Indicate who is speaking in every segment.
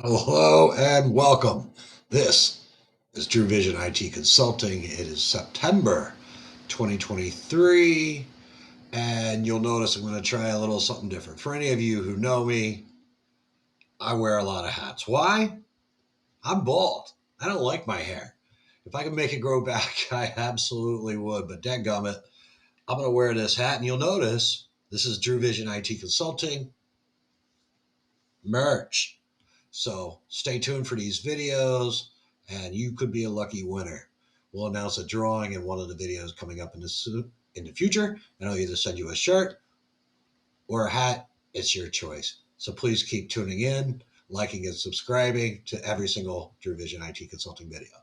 Speaker 1: Hello and welcome. This is DruVision IT Consulting. It is September 2023, and you'll notice I'm going to try a little something different. For any of you who know me, I wear a lot of hats. Why? I'm bald. I don't like my hair. If I could make it grow back, I absolutely would, but dadgummit, I'm going to wear this hat, and you'll notice this is DruVision IT Consulting merch. So stay tuned for these videos, and you could be a lucky winner. We'll announce a drawing in one of the videos coming up in the future, and I'll either send you a shirt or a hat. It's your choice. So please keep tuning in, liking and subscribing to every single DruVision IT Consulting video.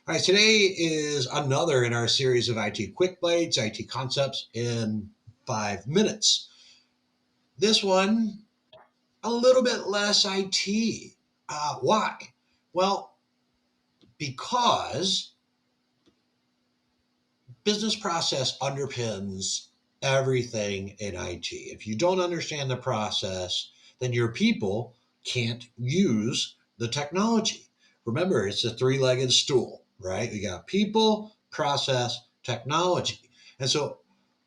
Speaker 1: All right, today is another in our series of IT Quick Bites, IT Concepts in 5 minutes. This one a little bit less IT. Why? Well, because business process underpins everything in IT. If you don't understand the process, then your people can't use the technology. Remember, it's a three-legged stool, right? You got people, process, technology. And so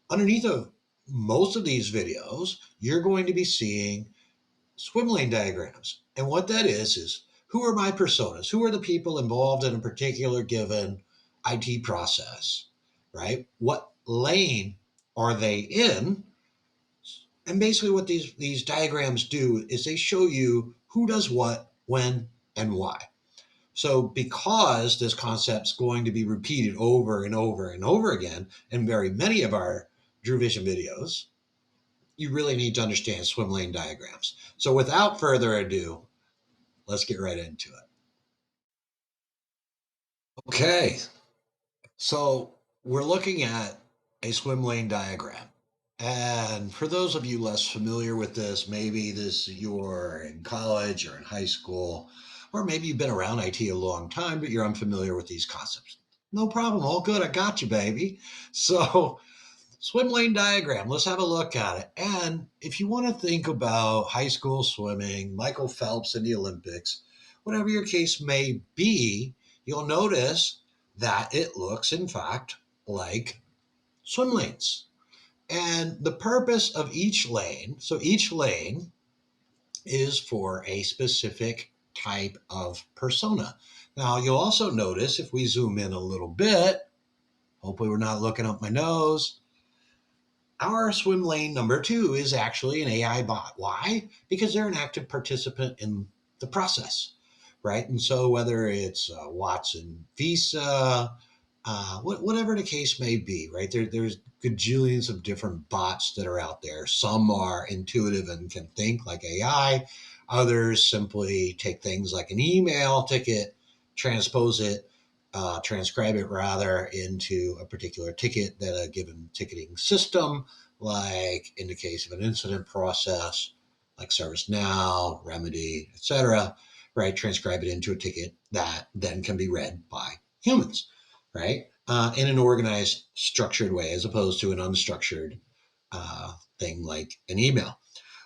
Speaker 1: underneath of most of these videos, you're going to be seeing Swimlane diagrams. And what that is who are my personas? Who are the people involved in a particular given IT process, right? What lane are they in? And basically, what these diagrams do is they show you who does what, when, and why. So, because this concept's going to be repeated over and over and over again in very many of our DruVision videos, you really need to understand swim lane diagrams. So, without further ado, let's get right into it. Okay, so we're looking at a swim lane diagram. And for those of you less familiar with this, maybe you're in college or in high school, or maybe you've been around IT a long time, but you're unfamiliar with these concepts. No problem, all good. I got you, baby. So, swim lane diagram, let's have a look at it. And if you want to think about high school swimming, Michael Phelps in the Olympics, whatever your case may be, you'll notice that it looks, in fact, like swim lanes. And the purpose of each lane, so each lane is for a specific type of persona. Now, you'll also notice if we zoom in a little bit, hopefully we're not looking up my nose, our swim lane number 2 is actually an AI bot. Why? Because they're an active participant in the process, right? And so whether it's Watson Visa, whatever the case may be, right? There's gajillions of different bots that are out there. Some are intuitive and can think like AI. Others simply take things like an email ticket, transpose it, transcribe it rather into a particular ticket that a given ticketing system, like in the case of an incident process, like ServiceNow, Remedy, etc., right? Transcribe it into a ticket that then can be read by humans, right? In an organized, structured way, as opposed to an unstructured thing like an email.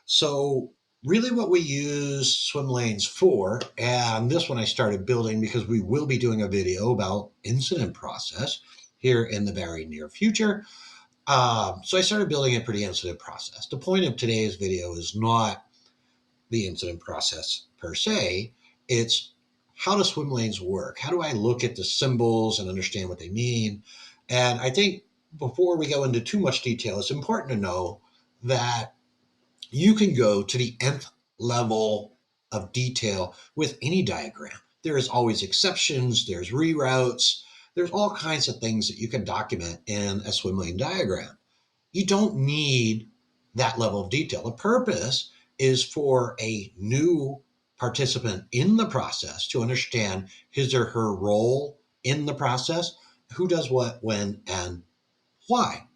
Speaker 1: So, really, what we use swim lanes for, and this one I started building because we will be doing a video about incident process here in the very near future. So, I started building it for the incident process. The point of today's video is not the incident process per se, it's how do swim lanes work? How do I look at the symbols and understand what they mean? And I think before we go into too much detail, it's important to know that you can go to the nth level of detail with any diagram. There is always exceptions, there's reroutes, there's all kinds of things that you can document in a swim lane diagram. You don't need that level of detail. The purpose is for a new participant in the process to understand his or her role in the process, who does what, when, and why,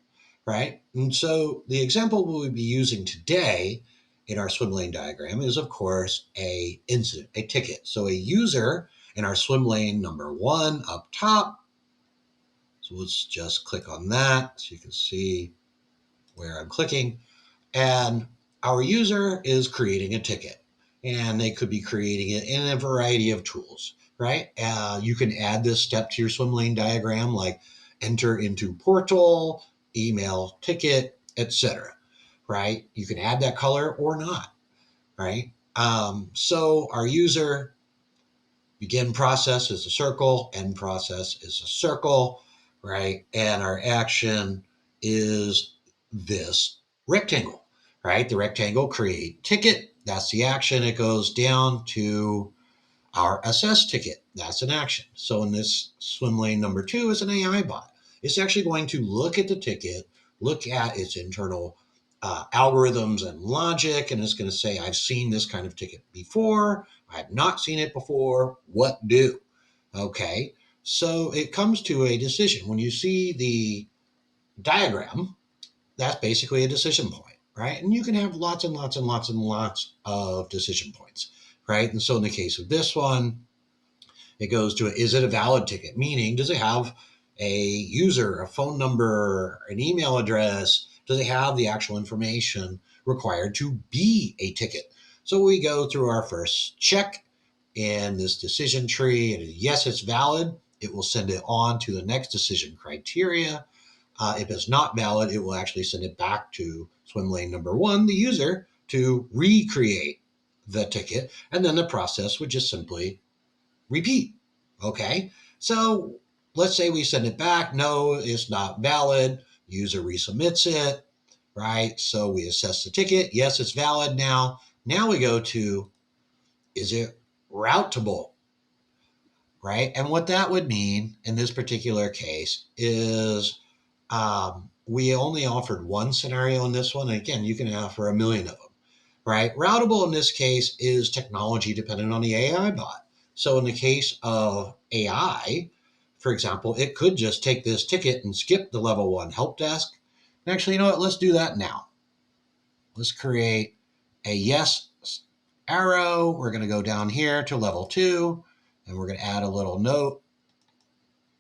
Speaker 1: right? And so the example we'll be using today in our swim lane diagram is, of course, a incident, a ticket. So a user in our swim lane number 1 up top. So let's just click on that so you can see where I'm clicking. And our user is creating a ticket. and they could be creating it in a variety of tools, right? You can add this step to your swim lane diagram, like enter into portal, email ticket, etc. Right? You can add that color or not, right? So our user begin process is a circle, end process is a circle, right? And our action is this rectangle, right? The rectangle create ticket. That's the action. It goes down to our assess ticket. That's an action. So in this swim lane number 2 is an AI bot. It's actually going to look at the ticket, look at its internal algorithms and logic, and it's going to say, I've seen this kind of ticket before. I have not seen it before. What do? Okay. So it comes to a decision. When you see the diagram, that's basically a decision point, right? And you can have lots and lots and lots and lots of decision points, right? And so in the case of this one, it goes to is it a valid ticket? Meaning, does it have a user, a phone number, an email address? Does it have the actual information required to be a ticket? So we go through our first check in this decision tree, and yes, it's valid. It will send it on to the next decision criteria. If it's not valid, it will actually send it back to swim lane number 1, the user, to recreate the ticket, and then the process would just simply repeat. Okay. So let's say we send it back. No, it's not valid. User resubmits it. Right. So we assess the ticket. Yes, it's valid now. Now we go to, is it routable? Right. And what that would mean in this particular case is we only offered one scenario in this one. And again, you can offer a million of them. Right? Routable in this case is technology dependent on the AI bot. So in the case of AI, for example, it could just take this ticket and skip the level 1 help desk. And actually, you know what? Let's do that now. Let's create a yes arrow. We're going to go down here to level 2, and we're going to add a little note,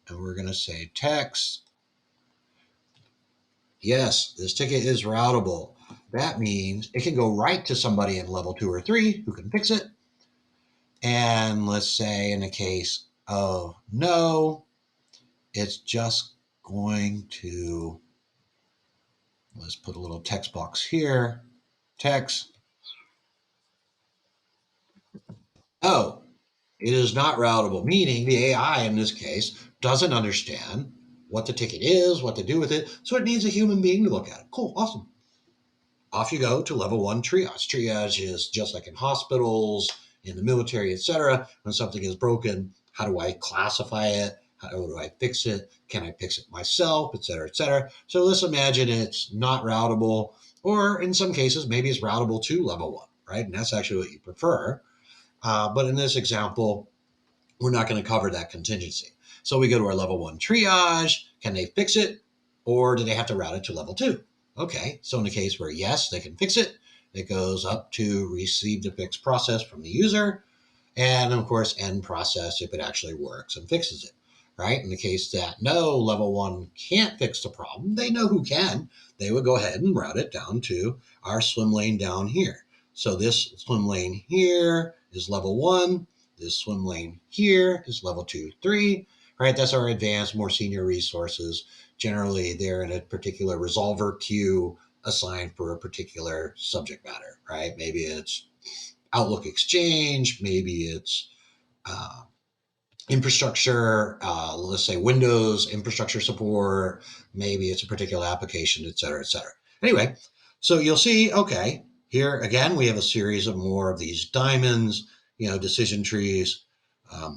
Speaker 1: and we're going to say text. Yes, this ticket is routable. That means it can go right to somebody in level 2 or 3 who can fix it. And let's say in the case of no, it's just going to, let's put a little text box here, text. Oh, it is not routable, meaning the AI in this case doesn't understand what the ticket is, what to do with it. So it needs a human being to look at it. Cool, awesome. Off you go to level 1 triage. Triage is just like in hospitals, in the military, etc. When something is broken, how do I classify it? How do I fix it? Can I fix it myself, etc., etc.? So let's imagine it's not routable, or in some cases, maybe it's routable to level 1, right? And that's actually what you prefer. But in this example, we're not going to cover that contingency. So we go to our level 1 triage. Can they fix it, or do they have to route it to level 2? Okay, so in the case where yes, they can fix it, it goes up to receive the fix process from the user, and of course end process if it actually works and fixes it, right? In the case that no, level 1 can't fix the problem, they know who can. They would go ahead and route it down to our swim lane down here. So this swim lane here is level 1. This swim lane here is level 2, 3, right? That's our advanced, more senior resources. Generally, they're in a particular resolver queue assigned for a particular subject matter, right? Maybe it's Outlook Exchange, maybe it's uh, infrastructure, let's say Windows infrastructure support, maybe it's a particular application, et cetera, et cetera. Anyway, so you'll see, okay, here again, we have a series of more of these diamonds, decision trees.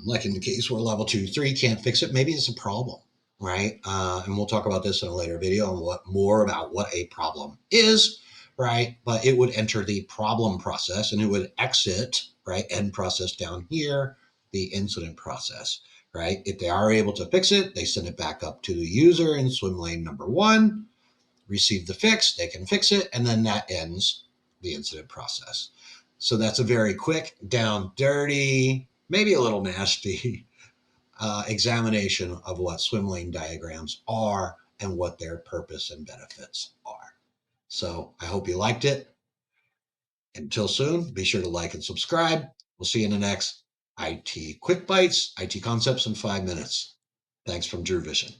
Speaker 1: Like in the case where level 2, 3 can't fix it, maybe it's a problem, right? And we'll talk about this in a later video on what more about what a problem is, right? But it would enter the problem process and it would exit, right? End process down here, the incident process, right? If they are able to fix it, they send it back up to the user in swim lane number 1, receive the fix, they can fix it, and then that ends the incident process. So that's a very quick, down, dirty, maybe a little nasty examination of what swim lane diagrams are and what their purpose and benefits are. So I hope you liked it. Until soon, be sure to like and subscribe. We'll see you in the next IT Quick Bites, IT Concepts in 5 minutes. Thanks from DruVision.